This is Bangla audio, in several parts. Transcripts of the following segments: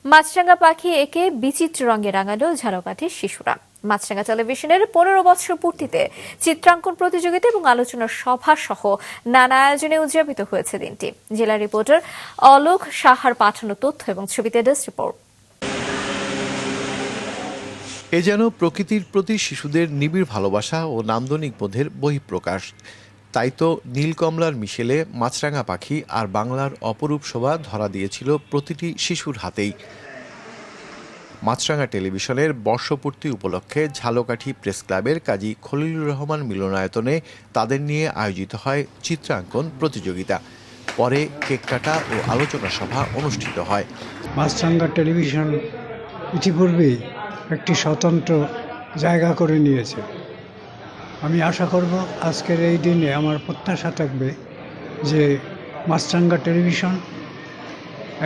মাছরাঙা পাখি একে বিচিত্র রঙে রাঙালো ঝালকাঠির শিশুরা। মাছরাঙা টেলিভিশনের 15 বছর পূর্তিতে চিত্রাঙ্কন প্রতিযোগিতা এবং আলোচনা সভা সহ নানা আয়োজনে উদযাপিত হয়েছে দিনটি। জেলা রিপোর্টার অলোক সাহার পাঠানো তথ্য এবং ছবিতে ডেস্ক রিপোর্ট। এ যেন প্রকৃতির প্রতি শিশুদের নিবিড় ভালোবাসা ও নান্দনিক বোধের বহিঃপ্রকাশ। তাই তো নীলকমলার মিশেলে মাছরাঙা পাখি আর বাংলার অপরূপ শোভা ধরা দিয়েছিল প্রতিটি শিশুর হাতেই। মাছরাঙা টেলিভিশনের বর্ষপূর্তি উপলক্ষে ঝালকাঠি প্রেস ক্লাবের কাজী খলিলুর রহমান মিলনায়তনে তাদের নিয়ে আয়োজিত হয় চিত্রাঙ্কন প্রতিযোগিতা। পরে কেক কাটা ও আলোচনা সভা অনুষ্ঠিত হয়। মাছরাঙা টেলিভিশন ইতিপূর্বেই একটি স্বতন্ত্র জায়গা করে নিয়েছে। আমি আশা করব আজকের এই দিনে আমার প্রত্যাশা থাকবে যে মাছরাঙা টেলিভিশন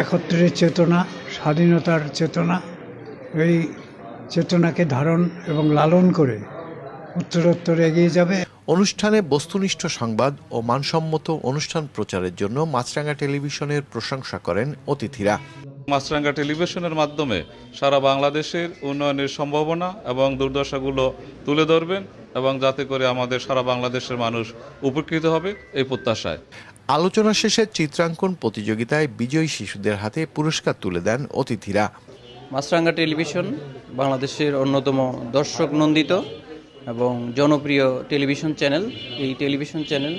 একত্রের চেতনা, স্বাধীনতার চেতনা, এই চেতনাকে ধারণ এবং লালন করে উত্তরোত্তর এগিয়ে যাবে। অনুষ্ঠানে বস্তুনিষ্ঠ সংবাদ ও মানসম্মত অনুষ্ঠান প্রচারের জন্য মাছরাঙা টেলিভিশনের প্রশংসা করেন অতিথিরা। মাছরাঙা টেলিভিশনের মাধ্যমে সারা বাংলাদেশের উন্নয়নের সম্ভাবনা এবং দুর্দশাগুলো তুলে ধরবেন এবং যাতে করে আমাদের সারা বাংলাদেশের মানুষ উপকৃত হবে এই প্রত্যাশায়। আলোচনা শেষে চিত্রাঙ্কন প্রতিযোগিতায় বিজয়ী শিশুদের হাতে পুরস্কার তুলে দেন অতিথিরা। মাছরাঙা টেলিভিশন বাংলাদেশের অন্যতম দর্শক নন্দিত এবং জনপ্রিয় টেলিভিশন চ্যানেল। এই টেলিভিশন চ্যানেল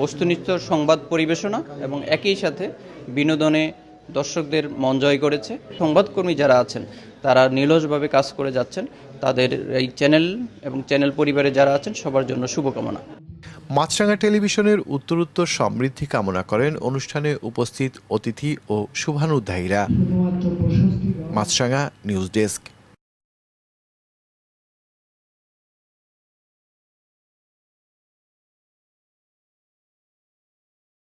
বস্তুনিষ্ঠ সংবাদ পরিবেশনা এবং একই সাথে বিনোদনে দর্শকদের মন জয় করেছে। সংবাদকর্মী যারা আছেন তারা নিরলসভাবে কাজ করে যাচ্ছেন। তাদের এই চ্যানেল এবং চ্যানেল পরিবারে যারা আছেন সবার জন্য শুভকামনা। মাছরাঙা টেলিভিশনের উত্তরোত্তর সমৃদ্ধি কামনা করেন অনুষ্ঠানে উপস্থিত অতিথি ও শুভানুধ্যায়ীরা। মাছরাঙা নিউজ ডেস্ক।